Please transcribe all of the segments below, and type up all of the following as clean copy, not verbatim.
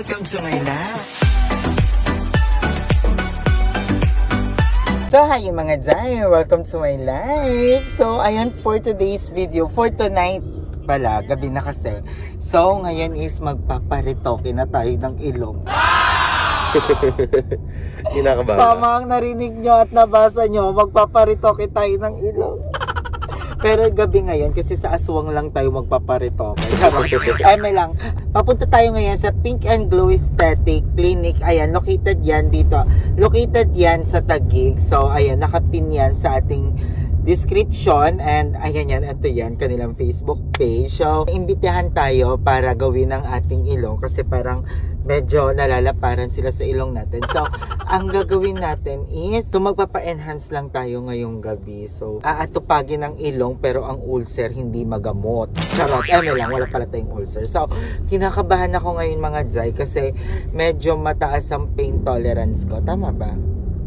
Welcome to my life. So, hi mga Jai! Welcome to my life! So, ayan for today's video, for tonight pala, gabi na kasi. So, ngayon is magpaparitoke na tayo ng ilong. Kinakabahan. Tama ang narinig nyo at nabasa nyo, magpaparitoke tayo ng ilong. Pero gabi ngayon, kasi sa aswang lang tayo magpaparitoke. Ay, may lang. Papunta tayo ngayon sa Pink and Glow Aesthetic Clinic. Ayan, located yan dito. Located yan sa Taguig. So, ayan, nakapin yan sa ating description. And, ayan yan, ito yan, kanilang Facebook page. So, imbitahan tayo para gawin ang ating ilong. Kasi parang medyo nalalaparan sila sa ilong natin. So, ang gagawin natin is, so magpapa-enhance lang tayo ngayong gabi. So, aatupagin ang ilong pero ang ulcer hindi magamot. Charot. May lang, wala pala tayong ulcer. So, kinakabahan ako ngayon mga Jai kasi medyo mataas ang pain tolerance ko. Tama ba?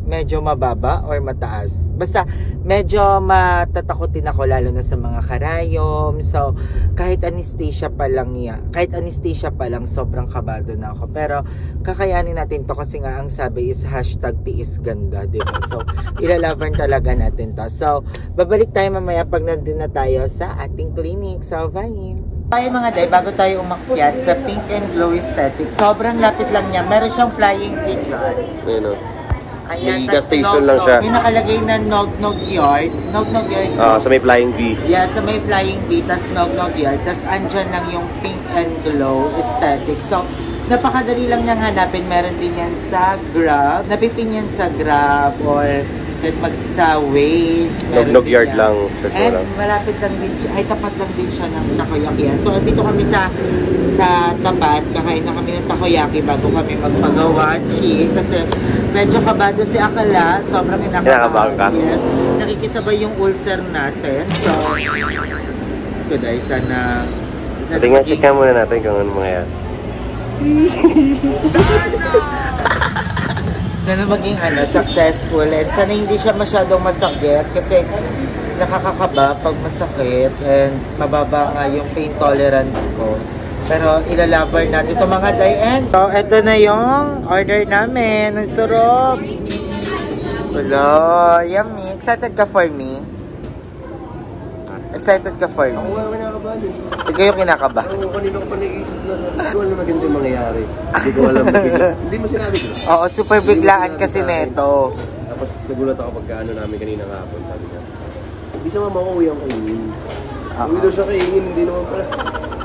Medyo mababa or mataas. Basta, medyo matatakotin ako lalo na sa mga karayom. So, kahit anesthesia pa lang sobrang kabado na ako. Pero, kakayanin natin to kasi nga ang sabi is #tiisganda, diba? So, ilalaban talaga natin to. So, babalik tayo mamaya pag nandun na tayo sa ating clinic. So, bye! Tayo mga Day, bago tayo umakyat sa Pink and Glow Aesthetic, sobrang lapit lang niya. Meron siyang flying V dyan. Ayun o. Ayan, gas station lang siya. May nakalagay na Nog Yard. Nog Yard. Sa may flying V. Yeah, sa may flying V, tas Nog Yard. Tas andyan lang yung Pink and Glow Aesthetic. So, napakadali lang niyang hanapin. Meron din yan sa Grab. Napipin yan sa Grab or sa Waze. Nog Yard lang. And malapit lang din siya. Ay, tapat lang din siya ng takoyaki. So, dito kami sa tapat. Kakain na kami ng takoyaki bago kami magpagawa. Chill. Kasi medyo kabado si Akala. Sobrang kinakabahan ka. Yes. Nakikisabay yung ulcer natin. So, ko dahil sana nga, check muna natin kung ano mga yan. Sana maging successful and sana hindi siya masyadong masakit kasi nakakakaba pag masakit and mababa nga yung pain tolerance ko. Pero ilalaban natin ito mga Dayan. So, ito na yung order namin. Ang sarap. Hello, yummy. Excited ka for me? Excited ka for me? Ako nga kinakabahan eh. Ikaw yung kinakaba? Oo, kanina ko pa naisip na hindi ko alam na ganito yung mangyayari. Hindi ko alam. Hindi mo sinabi ko. Oo, super biglaan kasi neto. Tapos nagulat ako pagka namin kanina kahapon. Sabi niya, hindi sa mama ko uwi ang kainin. Uwi daw siya kainin, hindi naman pala.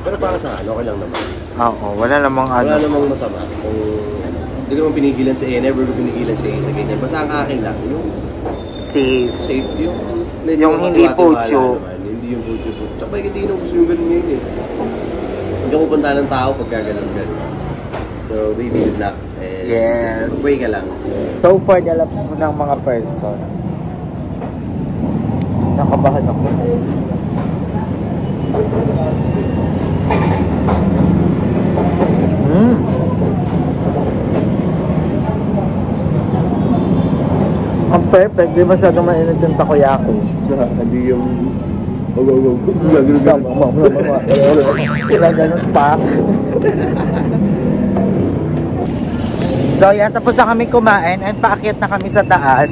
Pero para sa okay lang naman. Oo, wala namang Wala namang masama. Kung hindi ko naman pinigilan sa never ko pinigilan sa sa ganyan. Basta ang akin lang, yung safe. Yung hindi pucho. Hindi yung pucho. Tsaka hindi nung gusto yung ganun ngayon eh. Hindi ako punta ng tao pagka ganun. So, baby, good luck. And yes. Pray ka lang. So far, nalaps mo ng mga person. Nakabahan ako. Ang perfect, di masyado mainit yung takoyaki. Hindi yung ganun pa. So yan, tapos na kami kumain and paakyat na kami sa taas.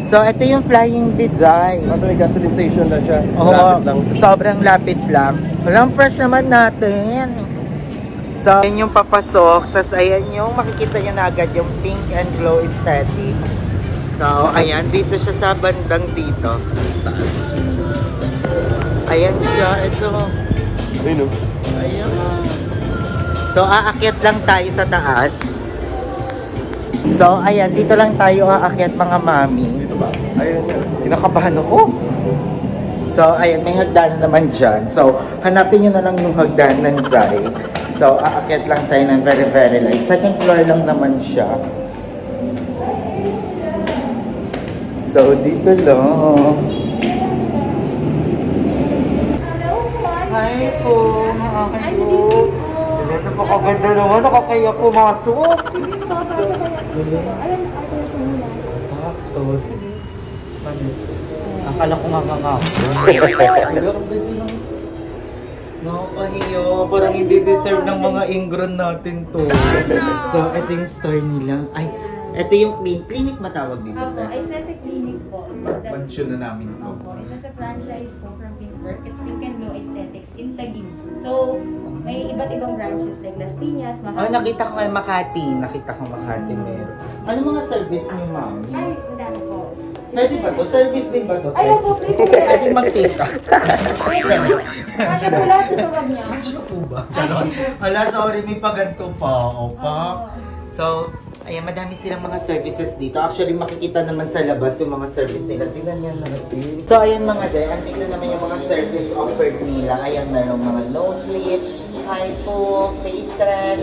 So ito yung flying V-Jai. May gasoline station na siya. Oo, sobrang lapit lang. Walang press naman natin. So yan yung papasok. Tapos ayan yung makikita nyo na agad yung Pink and Glow Aesthetic. So ayan, dito siya sa bandang dito. Taas. Ayan siya, ito. Ayun o. Ayan. So, aakyat lang tayo sa taas. So, ayan, dito lang tayo aakyat mga mami. Dito ba? Ayun. Kinakabahan ako. So, ayan, may hagdanan naman dyan. So, hanapin nyo na lang yung hagdanan dyan. So, aakyat lang tayo ng very light. Second floor lang naman siya. So, dito lang. Hi po, mga akin po. Napakaganda naman, nakakaya pumasok. Sorry. Akala ko nga. Nakakahiyo. Parang hindi deserve ng mga ingron natin to. So, ito yung store nila. Ay, ito yung clinic matawag dito. Opo, aesthetic clinic po. So, that's Pansyon na namin ito. Opo, ito sa franchise po from Pinkwork. It's Pink and Glow Aesthetics in Taguig. So, may iba't ibang branches like Las Piñas, Makati. Oh, nakita ko nga Makati. Nakita ko Makati meron. Ano mga service niyo, mami? Ay, wala na po. Pwede ba to? Service din ba to? Ay, opo, pwede po. Pwede mag-take up. Kasya po lahat sa wag niya. Kasya po ba? Charot. Wala, sorry. May paganto pa. Opa. So, ayan, madami silang mga services dito. Actually, makikita naman sa labas yung mga service nila. Tingnan yan natin. So, ayan mga day. Andito naman yung mga service offered nila. Ayan, merong mga nose lift, hypo, face thread,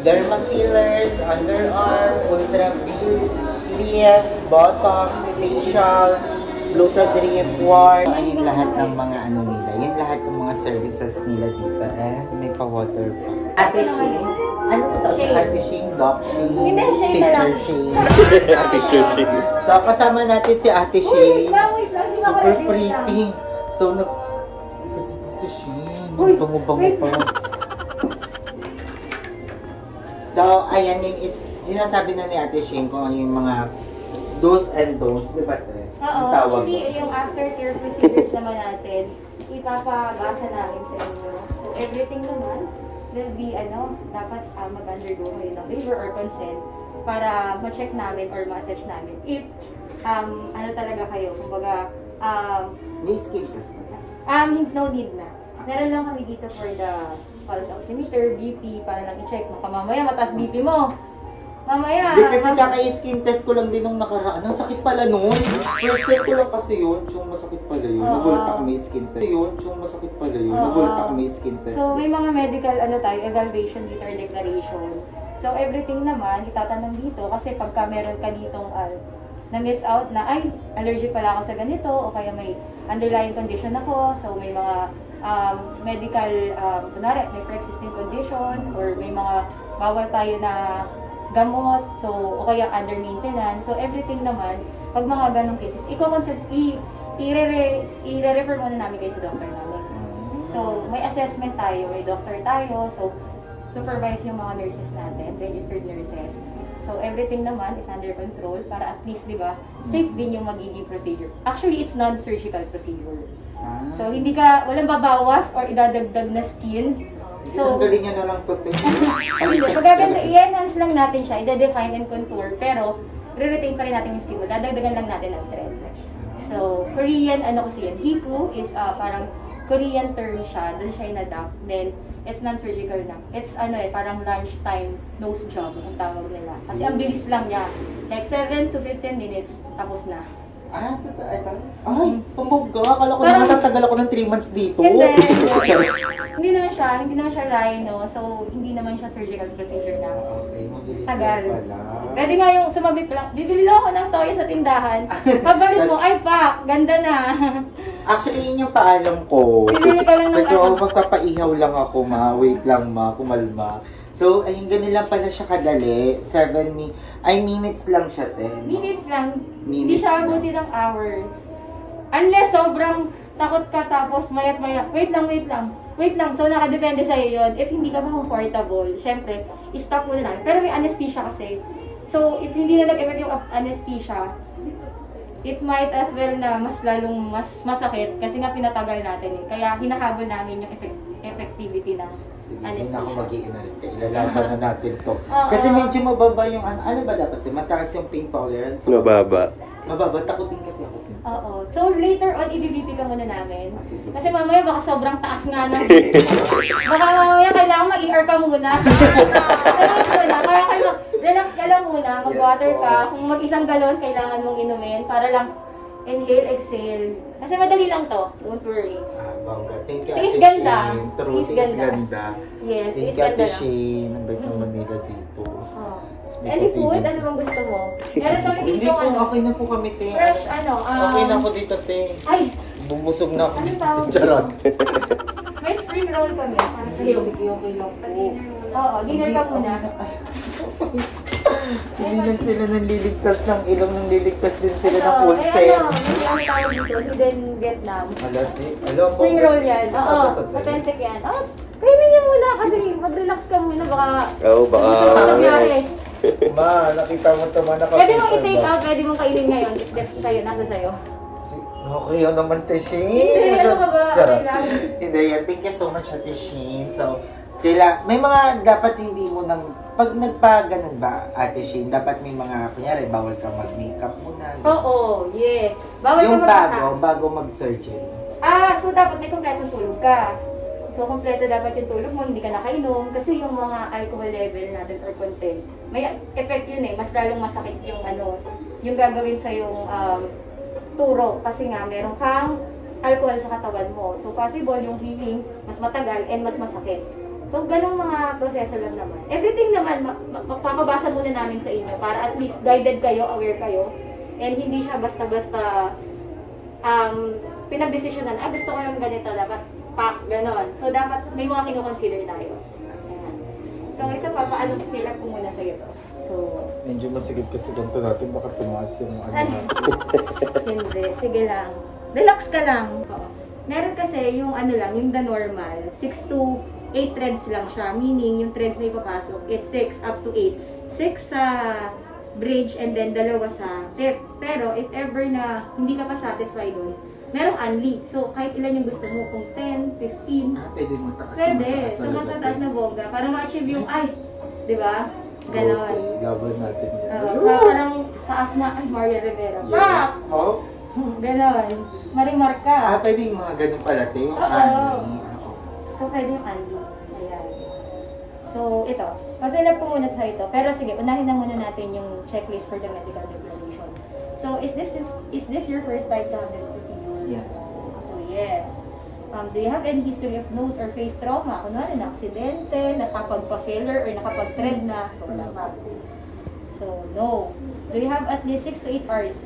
derma fillers, underarm, ultra lift, botox, facial, glutathione, ward. Ayun lahat ng mga ano nila. Yan lahat ng mga services nila dito. May pa-water pa. Ate Shane. Ano to tawag? Ate Shane, Doc Shane, Hindi, Shane na Teacher lang. Shane. Ate Shane. So, kasama natin si Ate Shane. Wait lang. Hindi ako Super ready pretty. lang. So, Ate Shane. Uy, Bango-bango wait. pa. So, ayan yun is, sinasabi na ni Ate Shane kung ano yung mga do's and don'ts, di ba? Oo, Ang tawag actually, doon. yung aftercare procedures naman natin, ipapabasa namin sa inyo. So, everything naman will be, dapat mag-undergo kayo ng waiver or consent para ma-check namin or ma-assess namin if, talaga kayo, kumbaga, May skin test ba? no need na. Meron lang kami dito for the pulse oximeter, BP, para lang i-check mo. Mamaya, mataas BP mo. Mamaya. Hindi kasi kaka-skin test ko lang din nung nakaraan. Ang sakit pala nun. First step ko lang kasi yun. Yung masakit pala yun. Oo. Nagulat ako may skin test. Yung masakit pala yun. Oo. Nagulat ako may skin test. So, may mga medical, evaluation dito or declaration. So, everything naman, itatanong dito kasi pagka meron ka ditong na-miss out na, ay, allergic pala ako sa ganito o kaya may underlying condition ako. So, may mga medical, kunwari, may pre-existing condition or may mga bawal tayo na gamot, so, o kaya under maintenance. So, everything naman, pag mga ganong cases, i-refer muna namin kayo sa doctor namin. So, may assessment tayo, may doctor tayo, so, supervise yung mga nurses natin, registered nurses. So, everything naman is under control para at least, di ba, safe din yung magiging procedure. Actually, it's non-surgical procedure. So, walang babawas or idadagdag na skin. So, tanggalin nyo na lang to. hindi, pagaganda, i-enhance lang natin siya, i-define and contour, pero re-retain pa rin natin yung skin mo, dadagdagan lang natin ng thread. So, Korean, kasi yun, Hiku is parang Korean term siya, doon siya in-adapt, then it's non-surgical na. It's parang lunchtime nose job ang tawag nila. Kasi ang bilis lang niya, like 7 to 15 minutes, tapos na. Totoo. Ay, pambongga. Akala ko naman tatagal ako ng 3 months dito. Hindi naman siya rhino, so hindi naman siya surgical procedure na. Okay, mabilis Tagal. na pala. Pwede nga yung sumabit lang, bibili lang ako ng toyo sa tindahan. Pagbalik mo, ay pa, ganda na. Actually, yun yung paalam ko. Bibili ka lang ng So, magpapaihaw lang ako, ma. Wait lang, ma. Kumalma. So, ayun, ganun lang pala siya kadali. 7 minutes lang siya, 10. Minutes lang. Minutes Hindi siya lang. abuti ng hours. Unless sobrang takot ka tapos mayat-maya, wait lang. So, nakadepende sa'yo yun. If hindi ka pa comfortable, syempre, i-stop muna namin. Pero may anesthesia kasi. So, if hindi na nag-effect yung anesthesia, it might as well na mas lalong mas masakit kasi nga pinatagal natin eh. Kaya hinahabol namin yung effectivity ng Sige, hindi na anesthesia. ako mag-iinarip. Ilalaban na natin to. Oo. Kasi medyo mababa yung ano ba dapat? Mataas yung pain tolerance. Mababa. Mababa. Takot din kasi ako. Oo. So, later on, i-BP ka muna namin. Sige. Kasi mamaya baka sobrang taas nga ng... baka mamaya kailangan mag-ER ka muna. Kaya kayo relax ka lang muna, mag-water ka. Kung mag-isang galon, kailangan mong inumin para lang inhale, exhale. Kasi madali lang to. Don't worry. Bangga. Thank you, Tiis Ate ganda. Shane. True, Tiis tiis ganda. ganda. Yes, Thank is you, Ate ganda lang. Shane. Ang bait naman nila dito. Oh. Tapos may Any coffee food? din. Ano bang gusto mo? Meron kami Hindi dito, po, okay na po kami, te. fresh, Okay na ako dito, te. Ay! Bumusog na ako. Ano tawag? Charot. May spring roll kami para Sige, sa'yo. sige, okay lang po. Oo, dinner ka muna. Hindi lang sila nanliligtas ng ilong, nanliligtas din sila ng Ito, pulser. may tawag dito, hidden Vietnam. Alam mo. Spring roll yan. Oo, authentic yan. Oh, kainin niyo muna kasi mag-relax ka muna, baka... Oo, baka... Ma, nakita mo ito, ma, Pwede mong i-take out, pwede mong kainin ngayon if that's sa'yo, nasa sa'yo. Okay, yun naman, Teshin. Hindi, ano ka ba? Okay lang. Hindi, thank you so much, Teshin. So, may mga dapat hindi mo nang, pag nagpa-ganon ba, Ate Shane, dapat may mga, kunyari, bawal ka mag-makeup muna. Oo, yes. Bawal yung ka bago mag-surgery. So dapat may kompletong tulog ka. So, kompleto dapat yung tulog mo, hindi ka nakainom. Kasi yung mga alcohol level natin or content, may effect yun eh. Mas lalong masakit yung yung gagawin sa yung turo. Kasi nga, meron kang alcohol sa katawan mo. So, possible yung healing, mas matagal and mas masakit. So, ganong mga proseso lang naman. Everything naman, mapapabasa muna namin sa inyo para at least guided kayo, aware kayo. And hindi siya basta-basta pinagdesisyonan, gusto ko lang ganito, dapat pack, ganon. So, dapat may mga kinoconsider tayo. Ayan. So, ito pa, paano fill up ko muna sa'yo to. So, medyo masigit kasi ganito natin, baka tumaas yung Hindi, sige lang. Relax ka lang. Meron kasi yung yung the normal, 6 to 8 threads lang siya. Meaning, yung threads na ipapasok is 6 up to 8. 6 sa bridge and then 2 sa tip. Pero, if ever na hindi ka pa satisfied dun, merong unli. So, kahit ilan yung gusto mo, kung 10, 15, pwede mo taas. pwede. So, mas mataas na bongga. Para ma-achieve yung, di ba? Ganon. Okay, laban natin yan. Parang taas na, Maria Rivera. Yes. Pak! Oh? Ganon. Marimar ka. Pwede yung mga ganun pala, te. So, pwede yung undo. Ayan. So, ito. Pa-fill up ko muna sa ito. Pero sige, unahin na muna natin yung checklist for the medical declaration. So, is this your first time to have this procedure? Yes. So, yes. Do you have any history of nose or face trauma? Kunwari, na-aksidente, nakapagpa-failure, or nakapag-thread na. So, wala pa. So, no. Do you have at least 6 to 8 hours?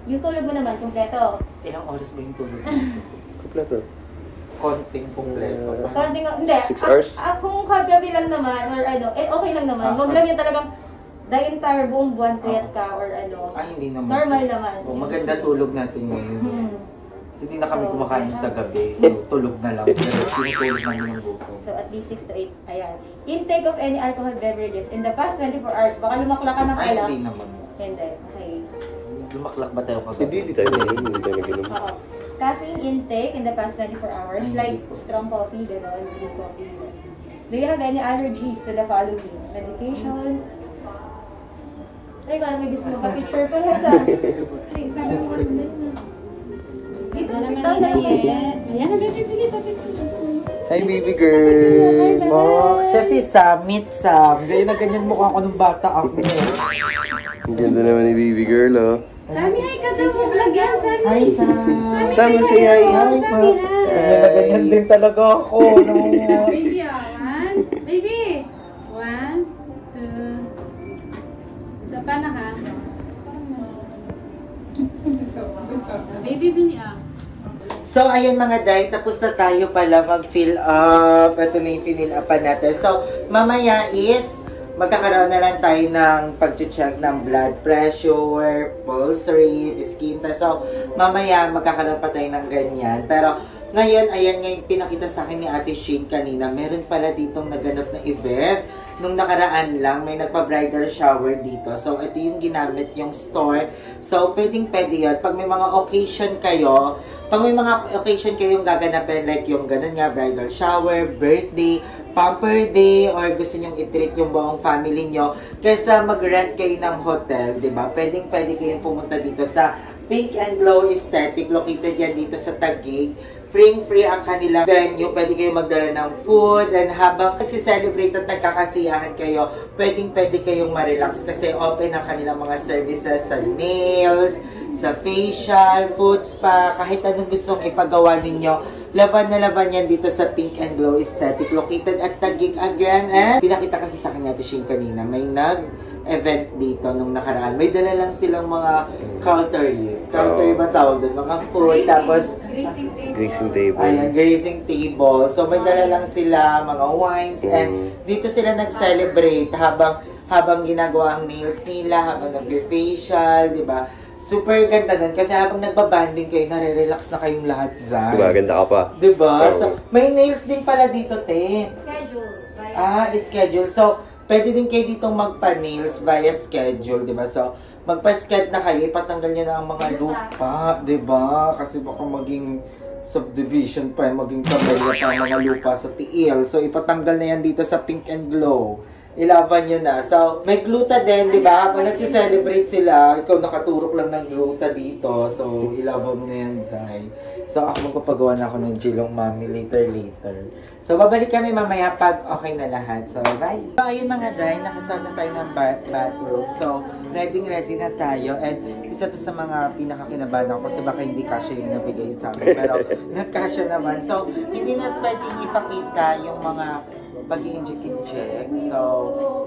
Yung tulog mo naman, kompleto. Ilang oras ba yung tulog? Kompleto. Konting kompleto. Konting, hindi. 6 hours? Kung kagabi lang naman, or okay lang naman. Huwag lang yung talagang the entire buong buwan payat ka, or hindi naman. Normal naman. Maganda tulog natin ngayon. Kasi hindi na kami kumakain sa gabi. So, tulog na lang. Pero tinutulog namin ng buko. So, at least 6 to 8. Ayan. Intake of any alcohol beverages in the past 24 hours. Baka lumaklak ka ng alak. Hindi naman. Hindi. Okay. Lumaklak ba tayo kagabi? Hindi tayo nag-inom. Oo. Caffeine intake in the past 24 hours, like strong coffee, gano'n, green coffee. Do you have any allergies to the following? Medication? Ay, parang may gusto mo pa-picture pa ha, please, sabi mo dito, sit down na ayan, nabibigit. Hi, baby girl! Siya si Samit Sam. Ganyan na ganyan mukha ko nung bata ako. Ang ganda naman ni baby girl, oh. Sami, hi ka daw mo vlog yan, Sami. Hi, Sam. Sami, say hi. Hi, pa. Ganyan na ganyan din talaga ako. Baby, 1. Baby. 1, 2. Isa pa na ha. Baby, bini So, ayun mga day, tapos na tayo pala mag-fill up. Ito na yung fill upan natin. So, mamaya is, magkakaroon na lang tayo ng pag-check ng blood pressure, pulse rate, skin test. So, mamaya magkakaroon pa tayo ng ganyan. Pero, ngayon, ayan nga yung pinakita sa akin ni Ate Shane kanina. Meron pala ditong naganap na event. Nung nakaraan lang, may nagpa-bridal shower dito. So, ito yung ginamit yung store. So, pwedeng-pwede yun. Pag may mga occasion kayo, kayong gaganapin, like yung ganun nga, bridal shower, birthday, pamper day, or gusto nyong i-treat yung buong family nyo, kaysa mag-rent kayo ng hotel, diba? Pwedeng-pwede kayong pumunta dito sa Pink and Glow Aesthetic, located yan dito sa Taguig. Free ang kanilang venue. Pwede kayo magdala ng food. And habang nagsiselebrate at nagkakasiyahan kayo, pwede kayong ma-relax kasi open ang kanilang mga services sa nails, sa facial, food spa, kahit anong gustong ipagawa ninyo. Laban na laban yan dito sa Pink and Glow Aesthetic, located at Taguig again. And pinakita kasi sa kanya, Tishing, kanina, may event dito nung nakaraan. May dala lang silang mga cutlery ba tawag doon? Mga food, tapos Grazing table. Ayan, grazing table. So, may dala lang sila, mga wines, and dito sila nag-celebrate habang ginagawa ang nails nila, habang nag-facial, di ba? Super ganda nun kasi habang nagbabanding kayo, nare-relax na kayong lahat dyan. Diba, ganda ka pa. Diba? Oo. So, may nails din pala dito, te. Schedule. Schedule. So, pwede din kayo dito magpa-nails via schedule, diba? So, magpa-schedule na kayo, ipatanggal nyo na ang mga lupa, diba? Kasi baka maging subdivision pa, maging kamelya pa ang mga lupa sa tiil. So, ipatanggal na yan dito sa Pink and Glow. Ilaban nyo na. So, may gluta din, di ba? Habang nagsiselebrate sila, ikaw nakaturok lang ng gluta dito. So, ilaban mo na yan, Zay. So, ako magpapagawa na ako ng Jilong Mami later. So, babalik kami mamaya pag okay na lahat. So, bye! So, ayun mga Day, nakasal na tayo ng bathroom. So, ready na tayo. And isa to sa mga pinakakinabahan ako kasi baka hindi kasya yung nabigay sa amin. Pero, nagkasya naman. So, hindi na pwedeng ipakita yung mga pag-i-inject. So,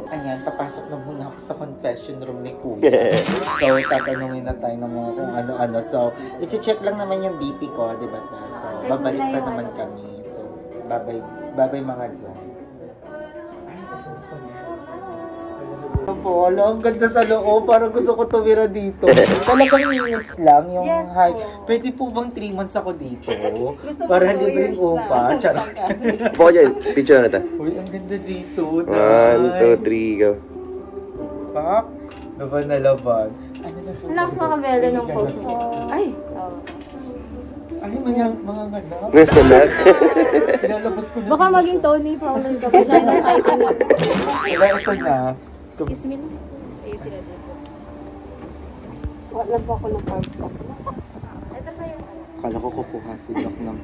ayan, papasok na muna ako sa confession room ni Kuya. So, tatanungin na tayo ng mga kung ano-ano. So, i-check lang naman yung BP ko, di ba? So, babalik pa naman kami. So, bye-bye mga dyan. Po, ang ganda sa loob. Parang gusto ko tumira dito. Talagang minutes lang yung height. Pwede po bang 3 months ako dito? Para libreng upa. Charot. Po dyan, picture na natin. Uy, ang ganda dito. 1, 2, 3, go. Pak, laban na laban. Ano na po? Relax makabela ng post mo. Ay, Ay, mga nganak. Nanak. Pinalabas ko na. baka maging Tony Fowler ka pa siya ng title na. Wala, ito na. So, Excuse me. Ayun sila dito. Wala pa ako ng passport. Ito pa yung akala ko kukuha si Doc ng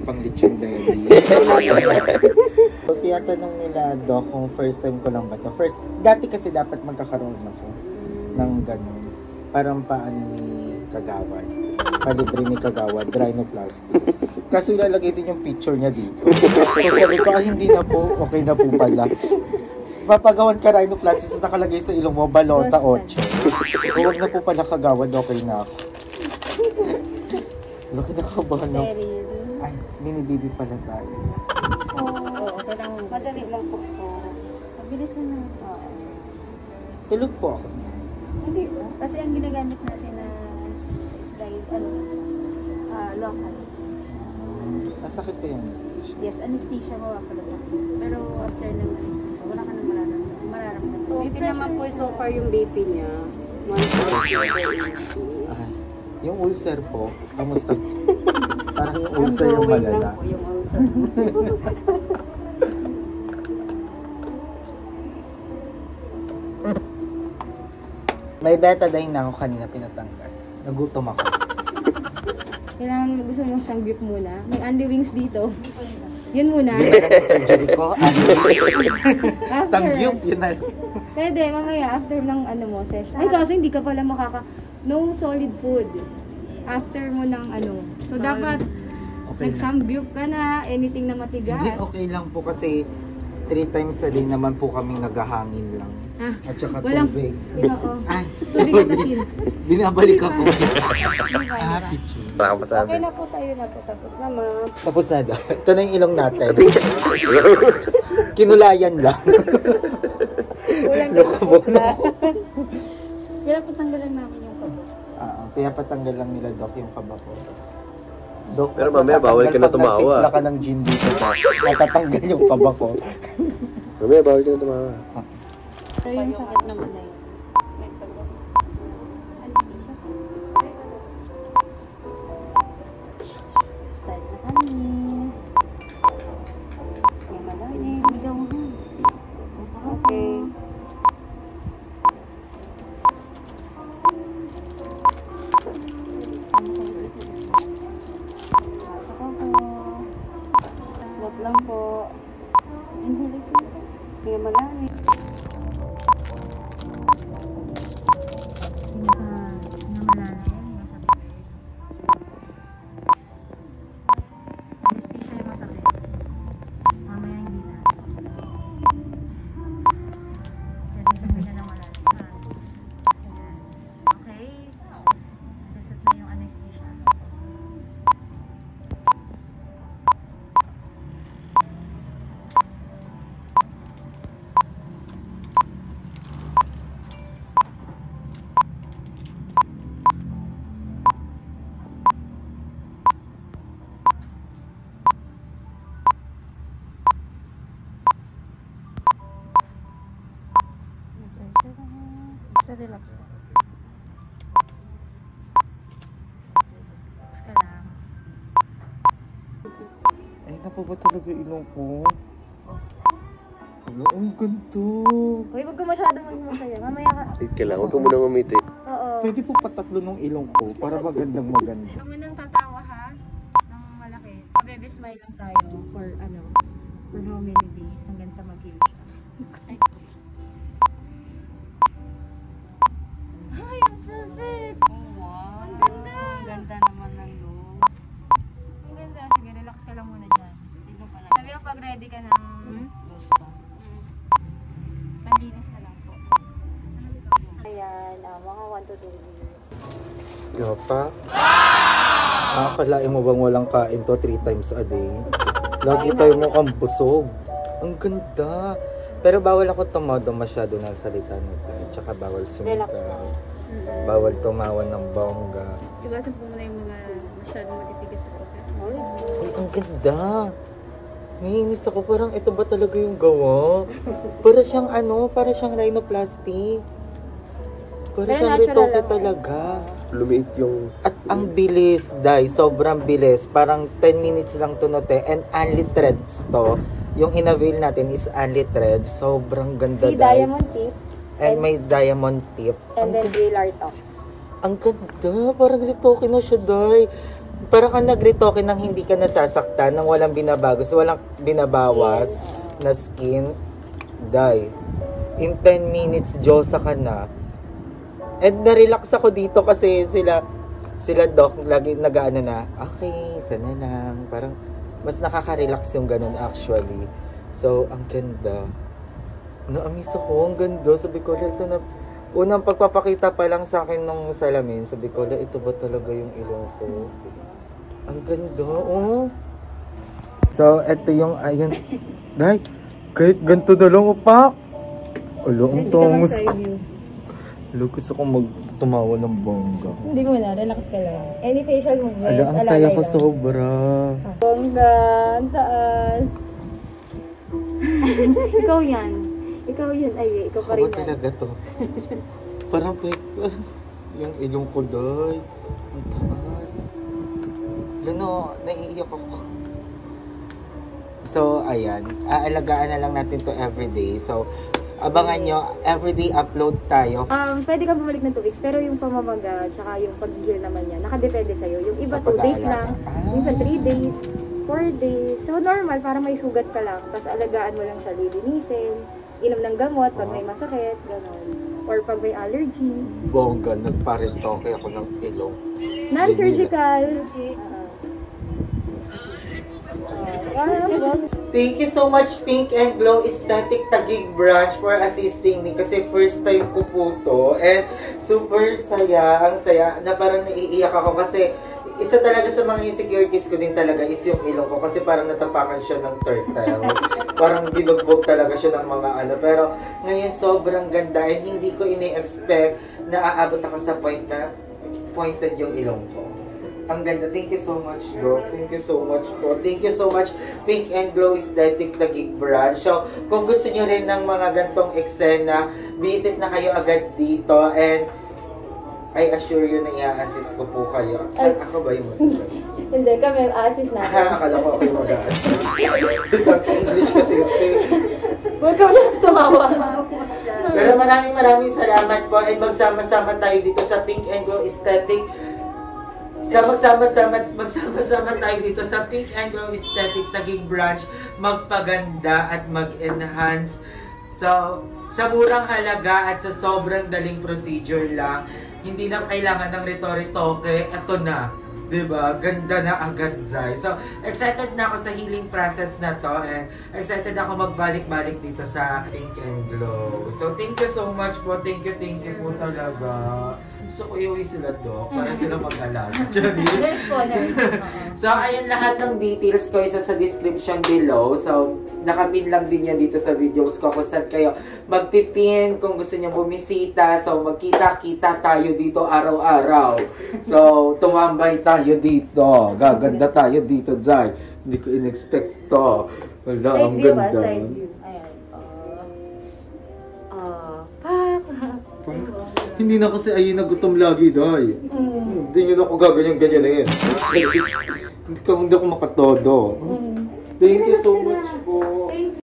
pang-lechon belly. So, tiyatanong nila, Doc, kung first time ko lang ba to. Dati kasi dapat magkakaroon ako ng ganun. Parang paano ni Kagawad. Palibre ni Kagawad, rhinoplasty. Kaso ilalagay din yung picture niya dito. So sabi ko, hindi na po, okay na po pala. Papagawan ka rhinoplasty sa nakalagay sa ilong mo, balota 8. Huwag na po pala Kagawad, okay na ako. Laki na kabahan na. Ay, mini-baby pala tayo. Oo, kailangan. Madali lang po. Mabilis na na. Tulog po ako. Hindi po. Kasi ang ginagamit natin na anesthesia is dahil, local anesthesia. Masakit pa yung anesthesia. Yes, anesthesia mawapalala. Pero after ng anesthesia, wala ka nang mararamdaman. So, okay naman po so far yung BP niya. 1.0. Yung ulcer po, kamusta? Parang yung ulcer yung malala. Po yung ulcer. May betadine na ako kanina pinatanggal. Nagutom ako. Kailangan gusto mo siyang grip muna. May Andy Wings dito. Yun muna. Surgery ko, After. Samgyup, yun na. Pwede, mamaya after ng mo, sir. Ay, kaso hindi ka pala no solid food. After mo ng So, dapat Okay na. nag-samgyup ka na, anything na matigas. Hindi, okay lang po kasi 3 times a day naman po kaming naghahangin lang. At saka walang- tubig. Oo. Ay, Sorry, sorry. Katasin. Binabalik ako. Ah, Pichi. Wala ka pa sabi. Okay na po tayo na po. Tapos naman. Tapos na daw. Ito na yung ilong natin. Kinulayan lang. Kulang Lokobono. Kaya patanggalan namin yung kabo. Kaya patanggal lang nila, Doc, yung kaba ko. Doc, Pero mas mamaya, bawal ka na matatanggal tumawa. pag nagtimpla ka ng gin dito, Doc. Matatanggal yung kaba ko. Mamaya, bawal ka na tumawa. Pero yung sakit naman na yun. Anesthesia. Start na kami. May malalim. Sumigaw mo. Okay. Pasok ako. Swap lang po. Inhale, exhale. May malalim. Basta relax lang. Relax ka lang. Ay, napo ba talaga ilong ko? Wala, ang ganito. Uy, wag ka masyado masaya. Mamaya ka. Wait ka lang, huwag ka muna ngumiti. Oo. Pwede po patatlo ng ilong ko para magandang maganda. Huwag mo nang tatawa ha. Nang malaki. Baby smile lang tayo for for how many days hanggang sa mag-heal siya. Ay, ang perfect! Oh, wow! Ang ganda! Ang ganda naman ng looks. Ang ganda. Sige, relax ka lang muna dyan. Sabi ko pag ready ka na. Panlinis na lang po. Ayan, mga 1 to 2 years. Yopa? Akalain mo bang walang kain to 3 times a day? Lagi tayo mukhang busog. Ang ganda. Pero bawal ako tumado masyado ng salita nito. Tsaka bawal Relax sumika. lang. Bawal tumawa ng bongga. Iwasan po muna yung mga masyadong matitigas na pagkakas. Ay, ang ganda. Naiinis ako. Parang ito ba talaga yung gawa? Para siyang para siyang rhinoplasty. Para Pero siyang natural retoke lang. talaga. Lumiit yung... At ang bilis, Day. Sobrang bilis. Parang 10 minutes lang to note. And only threads to. Yung in-avail natin is only threads. Sobrang ganda, May Day. diamond tip And may diamond tip. and then Brillar tops. Ang ganda. Parang retoke na siya, Day. Parang ka nag-retoke nang hindi ka nasasaktan, nang walang binabago, so walang binabawas na skin. Day. In 10 minutes, Diyosa ka na. And na-relax ako dito kasi sila doc, lagi nag-ano na, okay, sana lang. Parang mas nakaka-relax yung ganun actually. So, ang ganda. Na-amaze ako, ang ganda. Sabi ko, ito na, unang pagpapakita pa lang sa akin nung salamin, sabi ko, ito ba talaga yung ilong ko? Ang ganda, oh. So, ito yung, ayun. Day, kahit ganito na lang, upak. Alo, ang tongos ko. Alo, gusto kong magtumawa ng bongga. Hindi mo na, relax ka lang. Any facial movements, Ala, ang saya ko sobra. Bongga, ang taas. Ikaw yan. Ikaw yan, ay, ikaw pa Ako rin yan. talaga to. Parang yung ilong ko, Day. Ang taas. Lano, naiiyak ako. So, ayan. Aalagaan na lang natin to everyday. So, abangan nyo, everyday upload tayo. Pwede ka bumalik ng 2 weeks, pero yung pamamaga, tsaka yung pag-heal naman yan, nakadepende sa'yo. Yung iba Sa 2 days pag-aalaga. lang, minsan 3 days, 4 days. So, normal, para may sugat ka lang. Tapos, alagaan mo lang siya, lilinisin, inom ng gamot pag may masakit, gano'n. Or pag may allergy. Bongga, nagparitoke ako ng ilong. Non-surgical. Thank you so much, Pink and Glow Aesthetic Taguig Branch, for assisting me. Kasi first time ko po to. And super saya, ang saya, na parang naiiyak ako kasi isa talaga sa mga insecurities ko din talaga is yung ilong ko kasi parang natapakan siya ng turtle. Parang binugbog talaga siya ng mga ano. Pero ngayon sobrang ganda and hindi ko ini-expect na aabot ako sa point na pointed yung ilong ko. Ang ganda. Thank you so much, bro. Thank you so much po. Thank you so much, Pink and Glow Aesthetic Taguig Branch. So, kung gusto nyo rin ng mga gantong eksena, visit na kayo agad dito and I assure you na i-assist ko po kayo. Ako ba yung masasabi? Hindi, kami assist natin. Akala ko ako yung mag-assist. English kasi ito. Huwag ka lang tumawa. Pero maraming salamat po and magsama-sama tayo dito sa Pink and Glow Aesthetic. Magsama-sama tayo dito sa Pink and Glow Aesthetic Taguig Branch, magpaganda at mag-enhance. So, sa murang halaga at sa sobrang daling procedure lang, hindi na kailangan ng rito-ritoke, eto na. Diba? Ganda na agad, Zay. So, excited na ako sa healing process na to and excited ako magbalik-balik dito sa Pink and Glow. So, thank you so much po. Thank you po talaga. Gusto ko iuwi sila to para sila mag-alaga. So, ayan lahat ng details ko isa sa description below. So, nakapin lang din yan dito sa videos ko kung saan kayo magpipin kung gusto nyo bumisita. So, magkita-kita tayo dito araw-araw. So, tumambay tayo dito. Gaganda tayo dito, Zay. Hindi ko in-expect to. Wala, ang ganda. Side view. Ayan. Pak! Hindi na kasi ayun na gutom lagi, Day. Hindi nyo na ako gaganyan-ganyan na yan. Hindi ako makatodo. Thank you so much